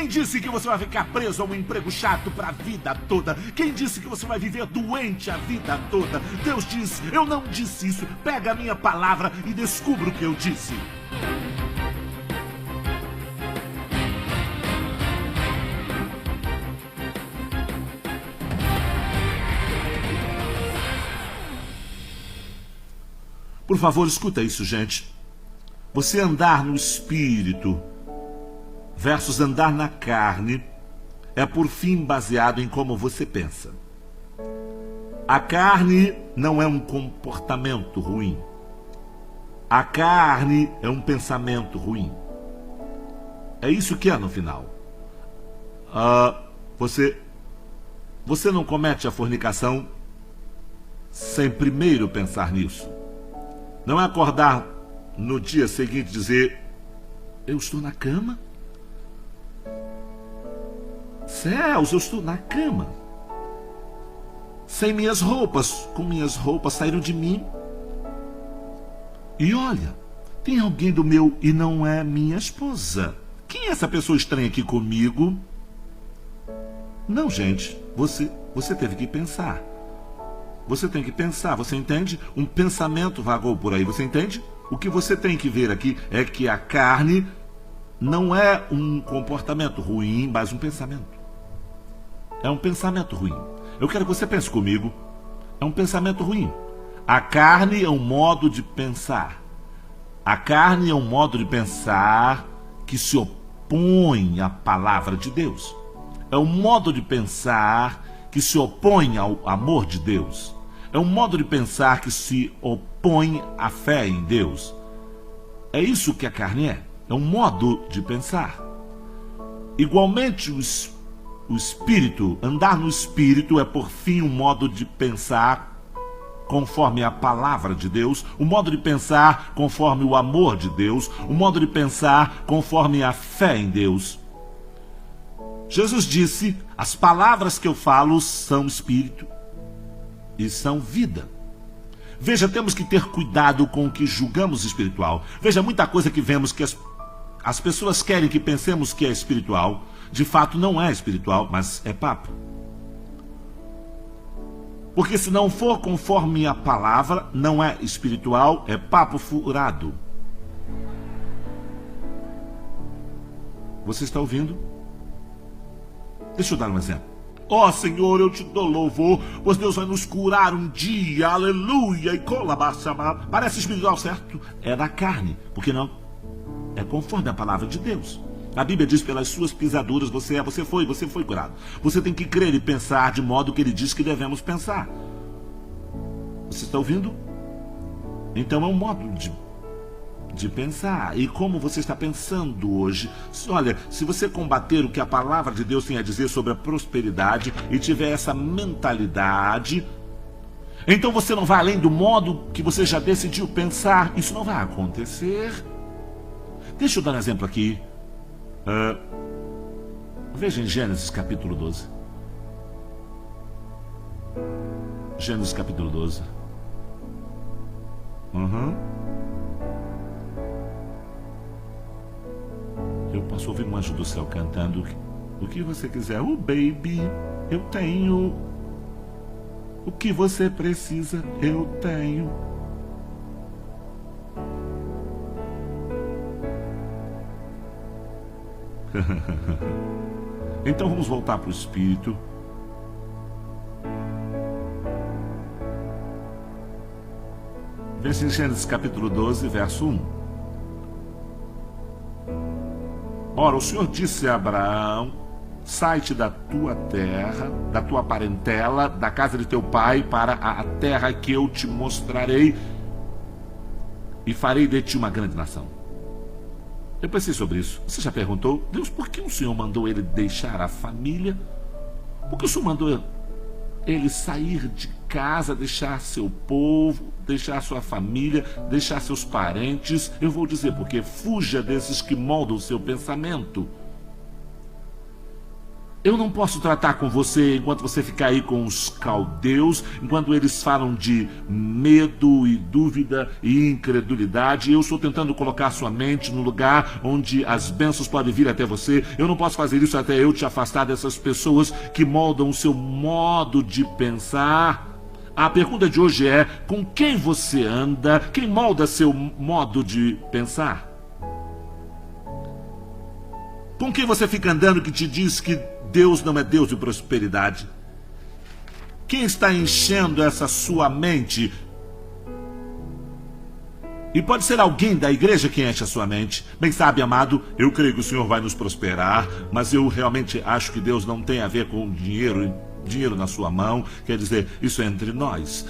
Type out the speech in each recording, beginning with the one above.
Quem disse que você vai ficar preso a um emprego chato para a vida toda? Quem disse que você vai viver doente a vida toda? Deus diz, eu não disse isso. Pega a minha palavra e descubra o que eu disse. Por favor, escuta isso, gente. Você andar no espírito versus andar na carne é por fim baseado em como você pensa. A carne não é um comportamento ruim. A carne é um pensamento ruim. É isso que é no final. Você não comete a fornicação sem primeiro pensar nisso. Não é acordar no dia seguinte e dizer, eu estou na cama? Céus, eu estou na cama. Sem minhas roupas, com minhas roupas saíram de mim. E olha, tem alguém do meu e não é minha esposa. Quem é essa pessoa estranha aqui comigo? Não, gente, você teve que pensar. Você tem que pensar, você entende? Um pensamento vagou por aí, você entende? O que você tem que ver aqui é que a carne não é um comportamento ruim, mas um pensamento. É um pensamento ruim. Eu quero que você pense comigo. É um pensamento ruim. A carne é um modo de pensar. A carne é um modo de pensar que se opõe à palavra de Deus. É um modo de pensar que se opõe ao amor de Deus. É um modo de pensar que se opõe à fé em Deus. É isso que a carne é. É um modo de pensar. Igualmente, o espírito, andar no espírito é por fim um modo de pensar conforme a palavra de Deus, um modo de pensar conforme o amor de Deus, um modo de pensar conforme a fé em Deus. Jesus disse, as palavras que eu falo são espírito e são vida. Veja, temos que ter cuidado com o que julgamos espiritual. Veja, muita coisa que vemos que as pessoas querem que pensemos que é espiritual, de fato não é espiritual, mas é papo. Porque se não for conforme a palavra, não é espiritual, é papo furado. Você está ouvindo? Deixa eu dar um exemplo. Ó Senhor, eu te dou louvor, pois Deus vai nos curar um dia, aleluia, e colabachama. Parece espiritual, certo? É da carne, porque não é conforme a palavra de Deus. A Bíblia diz, pelas suas pisaduras você foi curado. Você tem que crer e pensar de modo que ele diz que devemos pensar. Você está ouvindo? Então é um modo de pensar. E como você está pensando hoje? Olha, se você combater o que a palavra de Deus tem a dizer sobre a prosperidade e tiver essa mentalidade, então você não vai além do modo que você já decidiu pensar. Isso não vai acontecer. Deixa eu dar um exemplo aqui. Veja em Gênesis capítulo 12. Gênesis capítulo 12. Eu posso ouvir um anjo do céu cantando o que você quiser. Oh baby, eu tenho. O que você precisa, eu tenho. Então vamos voltar para o espírito. Veja em Gênesis capítulo 12, verso 1. Ora, o Senhor disse a Abraão, sai-te da tua terra, da tua parentela, da casa de teu pai, para a terra que eu te mostrarei, e farei de ti uma grande nação. Eu pensei sobre isso. Você já perguntou, Deus, por que o Senhor mandou ele deixar a família? Por que o Senhor mandou ele sair de casa, deixar seu povo, deixar sua família, deixar seus parentes? Eu vou dizer porque fuja desses que moldam o seu pensamento. Eu não posso tratar com você enquanto você ficar aí com os caldeus, enquanto eles falam de medo e dúvida e incredulidade. Eu estou tentando colocar sua mente no lugar onde as bênçãos podem vir até você. Eu não posso fazer isso até eu te afastar dessas pessoas que moldam o seu modo de pensar. A pergunta de hoje é: com quem você anda? Quem molda seu modo de pensar? Com quem você fica andando que te diz que Deus não é Deus de prosperidade? Quem está enchendo essa sua mente? E pode ser alguém da igreja que enche a sua mente. Bem sabe, amado, eu creio que o Senhor vai nos prosperar, mas eu realmente acho que Deus não tem a ver com dinheiro na sua mão. Quer dizer, isso é entre nós.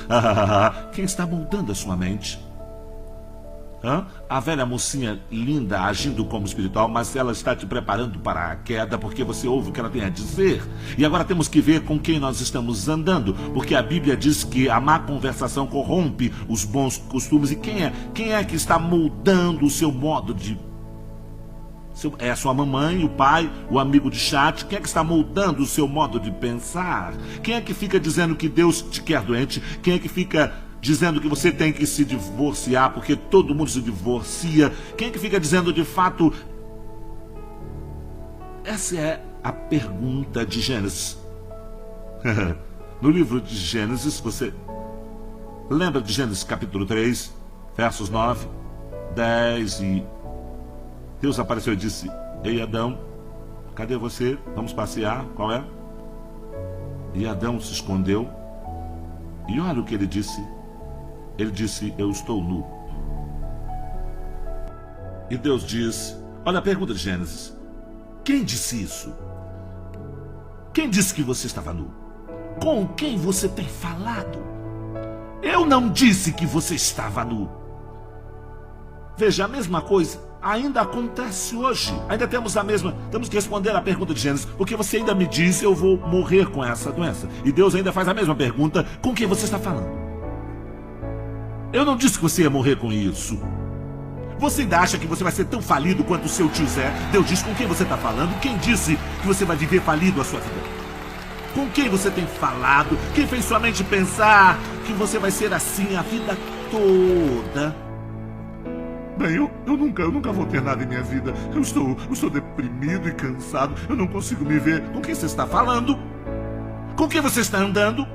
Quem está moldando a sua mente? A velha mocinha linda agindo como espiritual, mas ela está te preparando para a queda, porque você ouve o que ela tem a dizer. E agora temos que ver com quem nós estamos andando, porque a Bíblia diz que a má conversação corrompe os bons costumes. E quem é que está moldando o seu modo de... É a sua mamãe, o pai, o amigo de chat? Quem é que está moldando o seu modo de pensar? Quem é que fica dizendo que Deus te quer doente? Quem é que fica dizendo que você tem que se divorciar porque todo mundo se divorcia? Quem é que fica dizendo de fato? Essa é a pergunta de Gênesis. No livro de Gênesis, você lembra de Gênesis capítulo 3, versos 9, 10 e... Deus apareceu e disse: ei, Adão, cadê você? Vamos passear, qual é? E Adão se escondeu. E olha o que ele disse. Ele disse: eu estou nu. E Deus diz, olha a pergunta de Gênesis: quem disse isso? Quem disse que você estava nu? Com quem você tem falado? Eu não disse que você estava nu. Veja, a mesma coisa ainda acontece hoje. Ainda temos que responder a pergunta de Gênesis, porque você ainda me diz: eu vou morrer com essa doença. E Deus ainda faz a mesma pergunta: com quem você está falando? Eu não disse que você ia morrer com isso. Você ainda acha que você vai ser tão falido quanto o seu tio Zé? Deus diz: com quem você está falando? Quem disse que você vai viver falido a sua vida? Com quem você tem falado? Quem fez sua mente pensar que você vai ser assim a vida toda? Bem, eu nunca vou ter nada em minha vida. Eu estou deprimido e cansado. Eu não consigo me ver. Com quem você está falando? Com quem você está andando?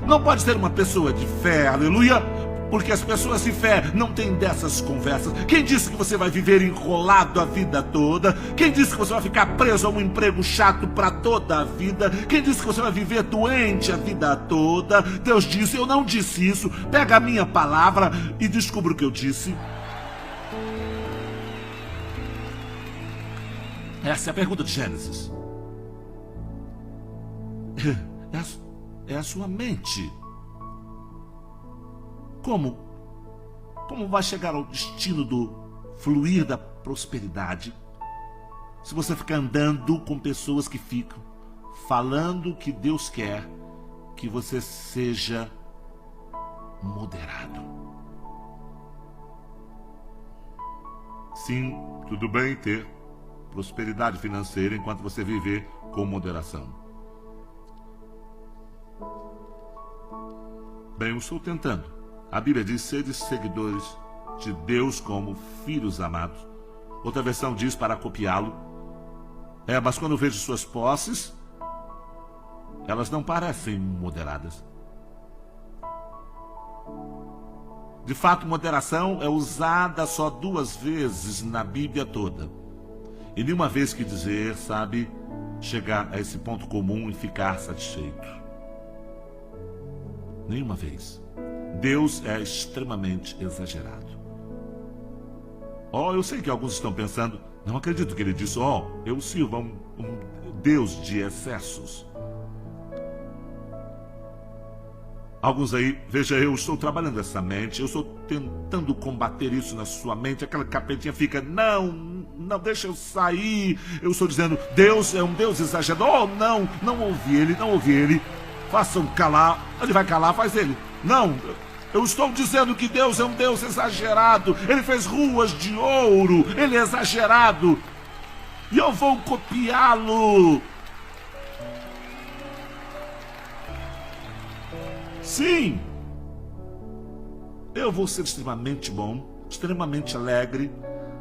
Não pode ser uma pessoa de fé, aleluia, porque as pessoas de fé não têm dessas conversas. Quem disse que você vai viver enrolado a vida toda? Quem disse que você vai ficar preso a um emprego chato para toda a vida? Quem disse que você vai viver doente a vida toda? Deus disse: eu não disse isso. Pega a minha palavra e descubra o que eu disse. Essa é a pergunta de Gênesis. É a sua mente. Como vai chegar ao destino do fluir da prosperidade se você ficar andando com pessoas que ficam falando que Deus quer que você seja moderado? Sim, tudo bem ter prosperidade financeira enquanto você viver com moderação. Bem, eu estou tentando. A Bíblia diz: sede seguidores de Deus como filhos amados. Outra versão diz: para copiá-lo. Mas quando eu vejo suas posses, elas não parecem moderadas. De fato, moderação é usada só 2 vezes na Bíblia toda. E nenhuma vez que dizer, sabe, chegar a esse ponto comum e ficar satisfeito. Nenhuma vez. Deus é extremamente exagerado. Eu sei que alguns estão pensando: não acredito que ele disse: eu sirvo a um Deus de excessos. Alguns aí, veja, eu estou trabalhando essa mente, eu estou tentando combater isso na sua mente. Aquela capetinha fica: não, deixa eu sair. Eu estou dizendo: Deus é um Deus exagerado. Não ouvi ele. Façam calar. Ele vai calar, faz ele. Não, eu estou dizendo que Deus é um Deus exagerado. Ele fez ruas de ouro. Ele é exagerado. E eu vou copiá-lo. Sim, eu vou ser extremamente bom, extremamente alegre,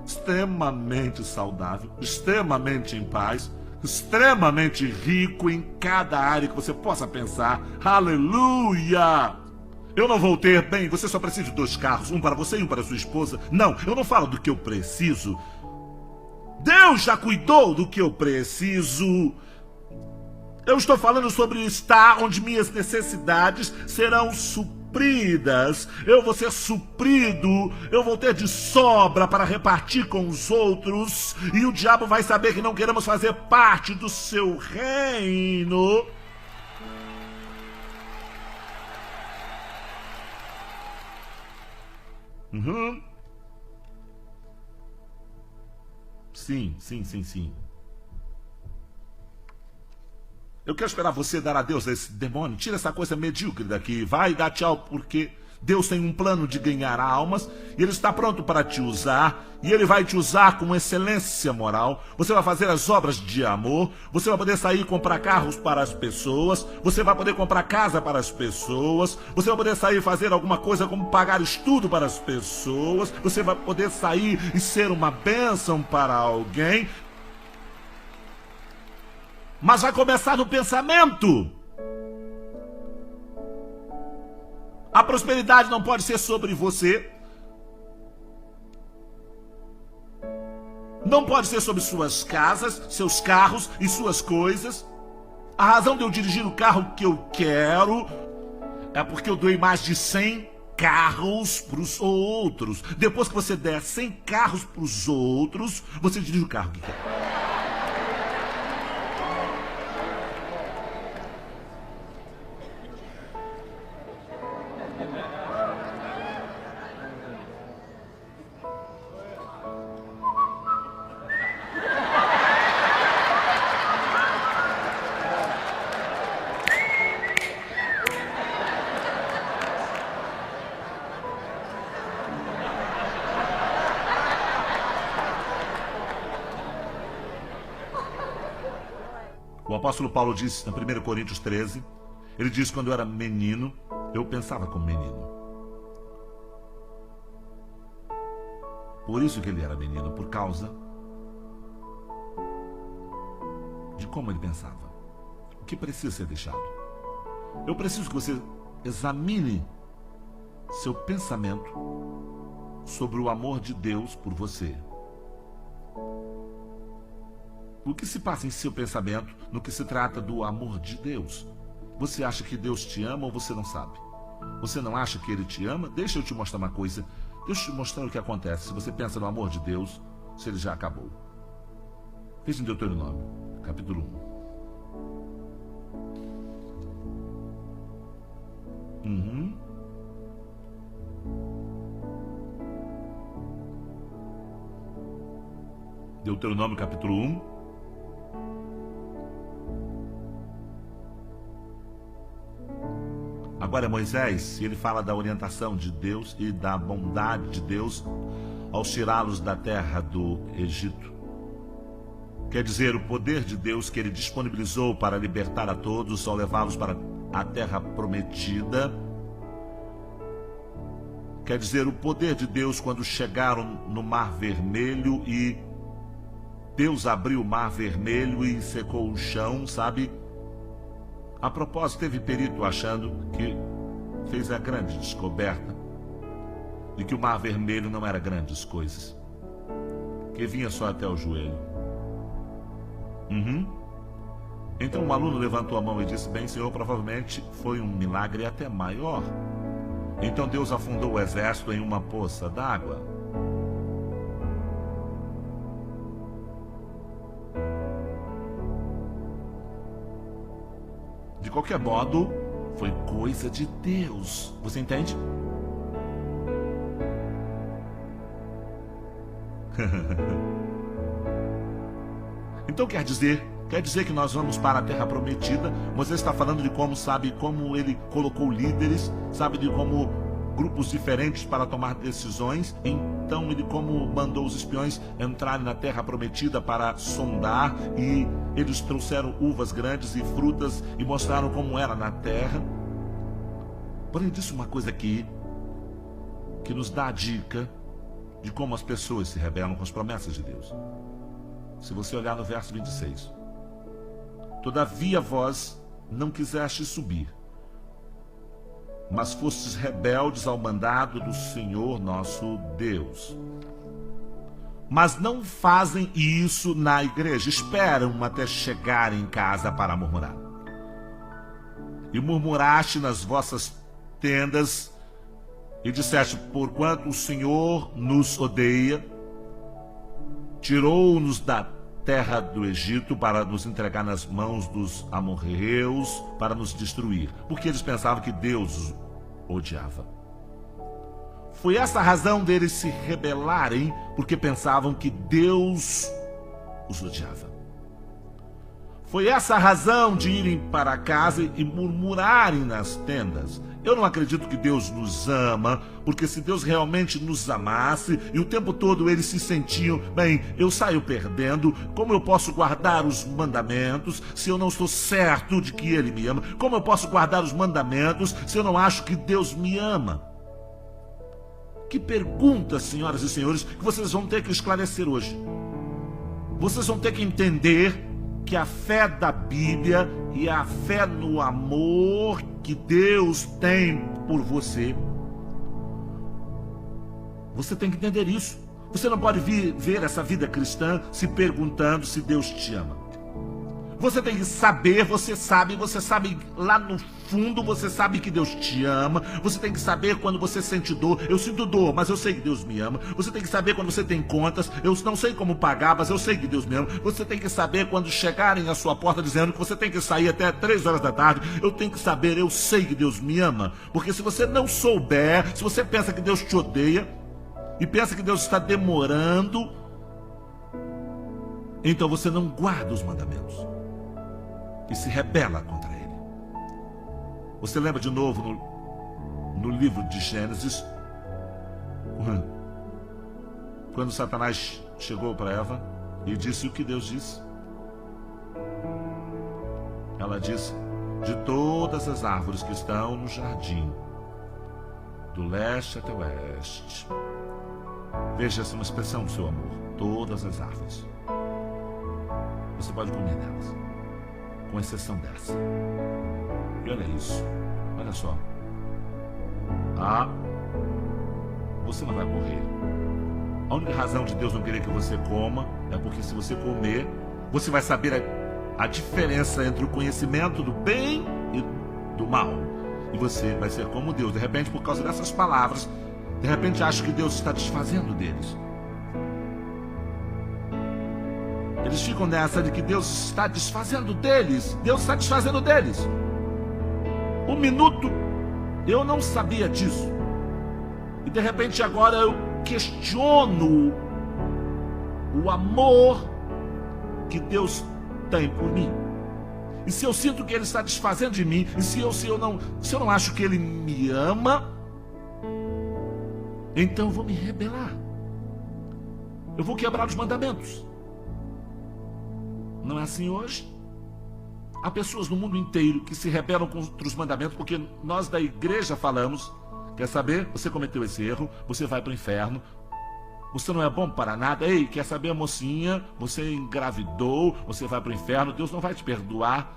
extremamente saudável, extremamente em paz, extremamente rico em cada área que você possa pensar. Aleluia! Eu não vou ter, bem, você só precisa de 2 carros, um para você e um para sua esposa. Não, eu não falo do que eu preciso. Deus já cuidou do que eu preciso. Eu estou falando sobre estar onde minhas necessidades serão supridas. Eu vou ser suprido, eu vou ter de sobra para repartir com os outros. E o diabo vai saber que não queremos fazer parte do seu reino. Sim. Eu quero esperar você dar adeus a esse demônio. Tira essa coisa medíocre daqui. Vai dar tchau, porque Deus tem um plano de ganhar almas e Ele está pronto para te usar. E Ele vai te usar com excelência moral. Você vai fazer as obras de amor. Você vai poder sair e comprar carros para as pessoas. Você vai poder comprar casa para as pessoas. Você vai poder sair e fazer alguma coisa como pagar estudo para as pessoas. Você vai poder sair e ser uma bênção para alguém. Mas vai começar no pensamento. A prosperidade não pode ser sobre você. Não pode ser sobre suas casas, seus carros e suas coisas. A razão de eu dirigir o carro que eu quero é porque eu doei mais de 100 carros para os outros. Depois que você der 100 carros para os outros, você dirige o carro que quer. O apóstolo Paulo disse em 1 Coríntios 13, ele diz: quando eu era menino, eu pensava como menino. Por isso que ele era menino, por causa de como ele pensava. O que precisa ser deixado? Eu preciso que você examine seu pensamento sobre o amor de Deus por você. O que se passa em seu pensamento no que se trata do amor de Deus? Você acha que Deus te ama ou você não sabe? Você não acha que Ele te ama? Deixa eu te mostrar uma coisa. Deixa eu te mostrar o que acontece se você pensa no amor de Deus, se Ele já acabou. Veja em Deuteronômio, capítulo 1. Deuteronômio, capítulo 1. Agora é Moisés, e ele fala da orientação de Deus e da bondade de Deus ao tirá-los da terra do Egito. Quer dizer, o poder de Deus que ele disponibilizou para libertar a todos ao levá-los para a terra prometida. Quer dizer, o poder de Deus quando chegaram no Mar Vermelho e Deus abriu o Mar Vermelho e secou o chão, sabe? A propósito, teve perito achando que fez a grande descoberta de que o Mar Vermelho não era grandes coisas, que vinha só até o joelho. Então um aluno levantou a mão e disse: bem, senhor, provavelmente foi um milagre até maior. Então Deus afundou o exército em uma poça d'água. De qualquer modo, foi coisa de Deus. Você entende? Então quer dizer que nós vamos para a terra prometida. Moisés está falando de como, sabe, como ele colocou líderes, sabe, de como grupos diferentes para tomar decisões. Então ele como mandou os espiões entrarem na terra prometida para sondar, e eles trouxeram uvas grandes e frutas e mostraram como era na terra. Porém, disse uma coisa aqui que nos dá a dica de como as pessoas se rebelam com as promessas de Deus. Se você olhar no verso 26. Todavia vós não quisestes subir, mas fostes rebeldes ao mandado do Senhor nosso Deus. Mas não fazem isso na igreja, esperam até chegar em casa para murmurar. E murmuraste nas vossas tendas e disseste: porquanto o Senhor nos odeia, tirou-nos da terra do Egito para nos entregar nas mãos dos amorreus para nos destruir, porque eles pensavam que Deus os odiava. Foi essa a razão deles se rebelarem, porque pensavam que Deus os odiava. Foi essa a razão de irem para casa e murmurarem nas tendas. Eu não acredito que Deus nos ama, porque se Deus realmente nos amasse e o tempo todo eles se sentiam, bem, eu saio perdendo, como eu posso guardar os mandamentos se eu não estou certo de que Ele me ama? Como eu posso guardar os mandamentos se eu não acho que Deus me ama? Que pergunta, senhoras e senhores, que vocês vão ter que esclarecer hoje. Vocês vão ter que entender que a fé da Bíblia e a fé no amor que Deus tem por você, você tem que entender isso. Você não pode ver essa vida cristã se perguntando se Deus te ama. Você tem que saber, você sabe lá no fundo, você sabe que Deus te ama. Você tem que saber quando você sente dor. Eu sinto dor, mas eu sei que Deus me ama. Você tem que saber quando você tem contas. Eu não sei como pagar, mas eu sei que Deus me ama. Você tem que saber quando chegarem à sua porta dizendo que você tem que sair até 3 horas da tarde. Eu tenho que saber, eu sei que Deus me ama. Porque se você não souber, se você pensa que Deus te odeia e pensa que Deus está demorando, então você não guarda os mandamentos e se rebela contra ele. Você lembra de novo no livro de Gênesis, quando Satanás chegou para Eva e disse o que Deus disse? Ela disse: de todas as árvores que estão no jardim, do leste até o oeste. Veja, essa é uma expressão do seu amor. Todas as árvores. Você pode comer nelas, com exceção dessa. E olha isso, olha só. Você não vai morrer. A única razão de Deus não querer que você coma é porque se você comer, você vai saber a diferença entre o conhecimento do bem e do mal. E você vai ser como Deus. De repente, por causa dessas palavras, de repente acha que Deus está desfazendo deles. Eles ficam nessa de que Deus está desfazendo deles. Deus está desfazendo deles. Um minuto eu não sabia disso. E de repente agora eu questiono o amor que Deus tem por mim. E se eu sinto que Ele está desfazendo de mim, e se eu não acho que Ele me ama, então eu vou me rebelar. Eu vou quebrar os mandamentos. Não é assim hoje? Há pessoas no mundo inteiro que se rebelam contra os mandamentos porque nós da igreja falamos: quer saber? Você cometeu esse erro, você vai para o inferno, você não é bom para nada. Ei, quer saber, mocinha? Você engravidou, você vai para o inferno, Deus não vai te perdoar.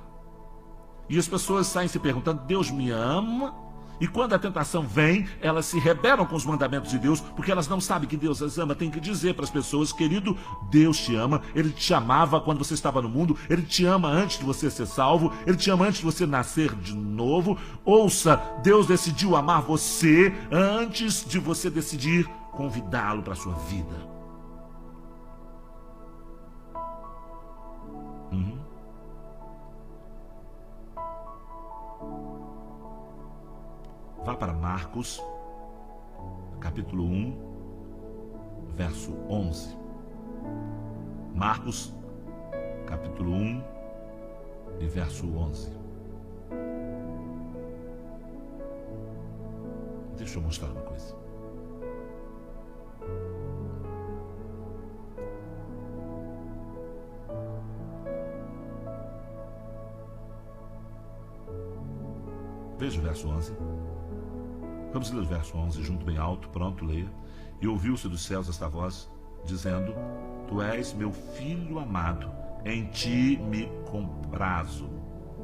E as pessoas saem se perguntando: Deus me ama? E quando a tentação vem, elas se rebelam com os mandamentos de Deus, porque elas não sabem que Deus as ama. Tem que dizer para as pessoas: querido, Deus te ama. Ele te amava quando você estava no mundo. Ele te ama antes de você ser salvo. Ele te ama antes de você nascer de novo. Ouça, Deus decidiu amar você antes de você decidir convidá-lo para a sua vida. Vá para Marcos, capítulo 1, verso 11. Marcos, capítulo 1 e verso 11. Deixa eu mostrar uma coisa. Veja o verso 11. Vamos ler o verso 11, junto bem alto, pronto, leia. E ouviu-se dos céus esta voz, dizendo: Tu és meu filho amado, em ti me comprazo.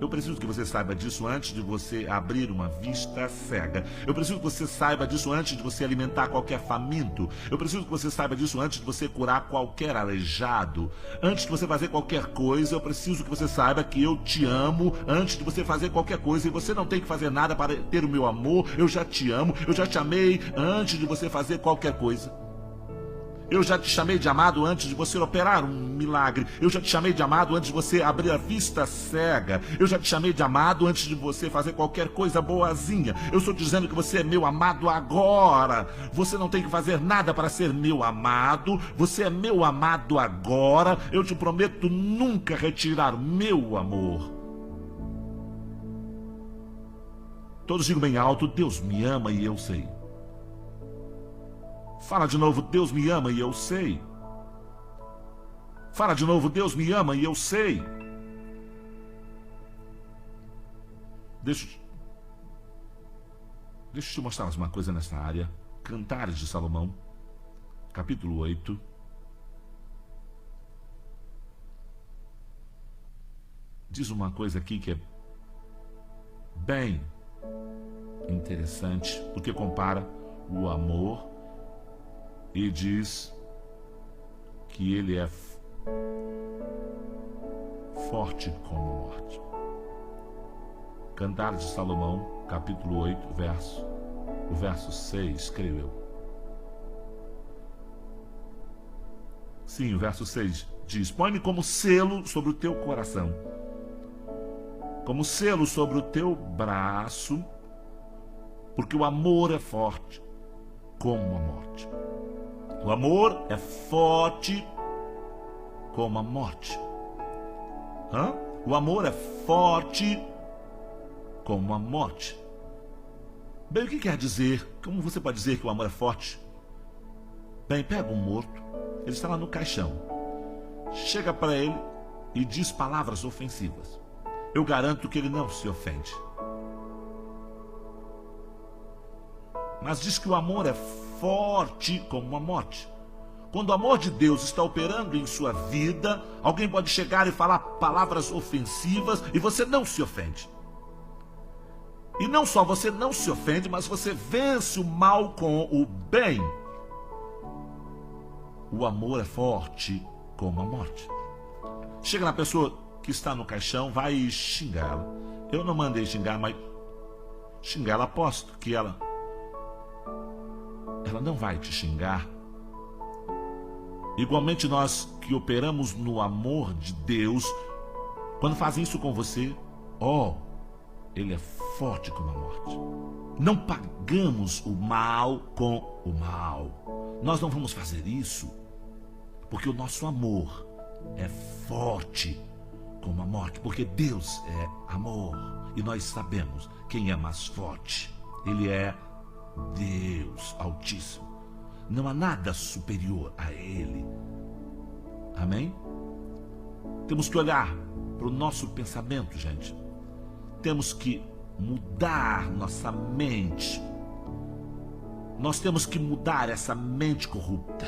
Eu preciso que você saiba disso antes de você abrir uma vista cega. Eu preciso que você saiba disso antes de você alimentar qualquer faminto. Eu preciso que você saiba disso antes de você curar qualquer aleijado. Antes de você fazer qualquer coisa, eu preciso que você saiba que eu te amo antes de você fazer qualquer coisa. E você não tem que fazer nada para ter o meu amor. Eu já te amo, eu já te amei antes de você fazer qualquer coisa. Eu já te chamei de amado antes de você operar um milagre. Eu já te chamei de amado antes de você abrir a vista cega. Eu já te chamei de amado antes de você fazer qualquer coisa boazinha. Eu estou dizendo que você é meu amado agora. Você não tem que fazer nada para ser meu amado. Você é meu amado agora. Eu te prometo nunca retirar meu amor. Todos digam bem alto: Deus me ama e eu sei. Fala de novo: Deus me ama e eu sei. Fala de novo: Deus me ama e eu sei. Deixa eu te mostrar mais uma coisa nessa área. Cantares de Salomão, capítulo 8. Diz uma coisa aqui que é bem interessante, porque compara o amor e diz que ele é forte como a morte. Cantares de Salomão, capítulo 8, o verso 6, creio eu. Sim, o verso 6 diz: Põe-me como selo sobre o teu coração, como selo sobre o teu braço, porque o amor é forte como a morte. O amor é forte como a morte. O amor é forte como a morte. Bem, o que quer dizer? Como você pode dizer que o amor é forte? Bem, pega um morto, ele está lá no caixão. Chega para ele e diz palavras ofensivas. Eu garanto que ele não se ofende. Mas diz que o amor é forte como a morte. Quando o amor de Deus está operando em sua vida, alguém pode chegar e falar palavras ofensivas e você não se ofende. E não só você não se ofende, mas você vence o mal com o bem. O amor é forte como a morte. Chega na pessoa que está no caixão, vai xingá-la. Eu não mandei xingar, mas xingar, aposto que ela não vai te xingar. Igualmente nós que operamos no amor de Deus, quando fazem isso com você, ele é forte como a morte. Não pagamos o mal com o mal. Nós não vamos fazer isso, porque o nosso amor é forte como a morte, porque Deus é amor. E nós sabemos quem é mais forte. Ele é Deus Altíssimo. Não há nada superior a Ele. Amém? Temos que olhar para o nosso pensamento, gente. Temos que mudar nossa mente. Nós temos que mudar essa mente corrupta.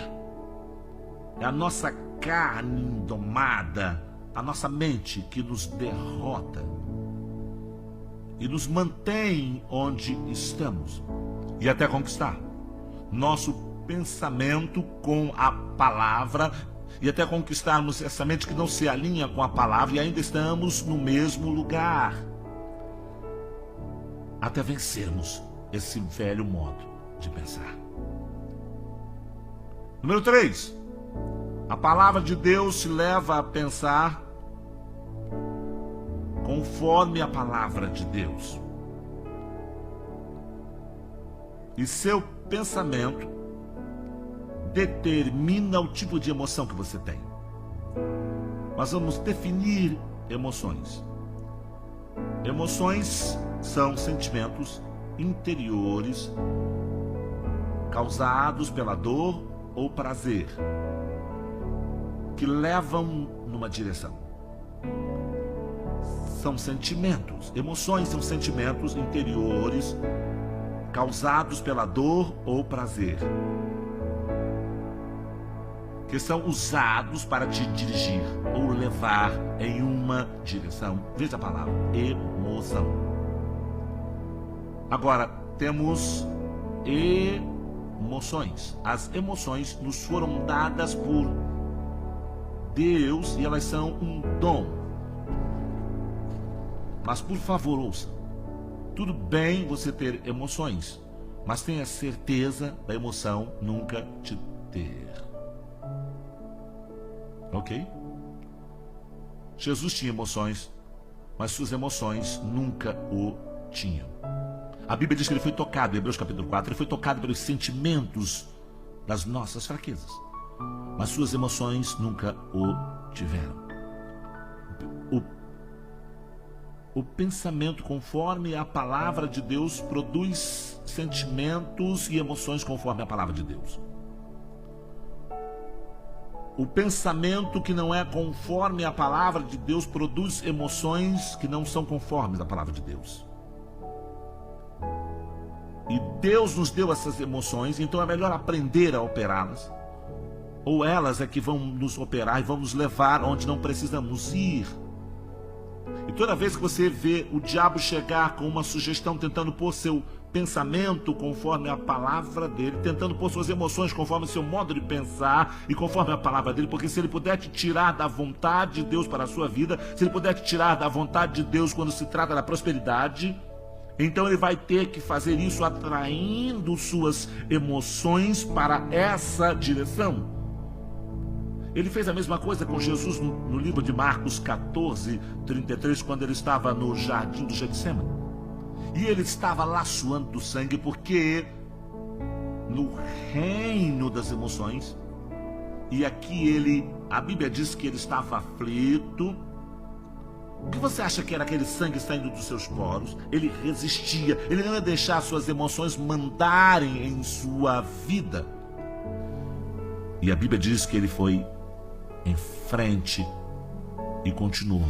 É a nossa carne indomada, a nossa mente que nos derrota e nos mantém onde estamos e até conquistar nosso pensamento com a palavra e até conquistarmos essa mente que não se alinha com a palavra e ainda estamos no mesmo lugar, até vencermos esse velho modo de pensar. Número 3, a palavra de Deus te leva a pensar conforme a palavra de Deus. E seu pensamento determina o tipo de emoção que você tem. Nós vamos definir emoções. Emoções são sentimentos interiores causados pela dor ou prazer que levam numa direção. São sentimentos. Emoções são sentimentos interiores causados pela dor ou prazer, que são usados para te dirigir ou levar em uma direção. Veja a palavra, emoção. Agora, temos emoções. As emoções nos foram dadas por Deus e elas são um dom. Mas, por favor, ouça. Tudo bem você ter emoções, mas tenha certeza da emoção nunca te ter. Ok? Jesus tinha emoções, mas suas emoções nunca o tinham. A Bíblia diz que ele foi tocado, em Hebreus capítulo 4, ele foi tocado pelos sentimentos das nossas fraquezas, mas suas emoções nunca o tiveram. O pensamento conforme a palavra de Deus produz sentimentos e emoções conforme a palavra de Deus. O pensamento que não é conforme a palavra de Deus produz emoções que não são conformes à palavra de Deus. E Deus nos deu essas emoções, então é melhor aprender a operá-las. Ou elas é que vão nos operar e vão nos levar onde não precisamos ir. E toda vez que você vê o diabo chegar com uma sugestão, tentando pôr seu pensamento conforme a palavra dele, tentando pôr suas emoções conforme o seu modo de pensar e conforme a palavra dele, porque se ele puder te tirar da vontade de Deus para a sua vida, se ele puder te tirar da vontade de Deus quando se trata da prosperidade, então ele vai ter que fazer isso atraindo suas emoções para essa direção. Ele fez a mesma coisa com Jesus no livro de Marcos 14, 33, quando ele estava no jardim do Getsêmani. E ele estava lá suando sangue, porque no reino das emoções, e aqui a Bíblia diz que ele estava aflito. O que você acha que era aquele sangue saindo dos seus poros? Ele resistia, ele não ia deixar suas emoções mandarem em sua vida. E a Bíblia diz que ele foi em frente e continuou.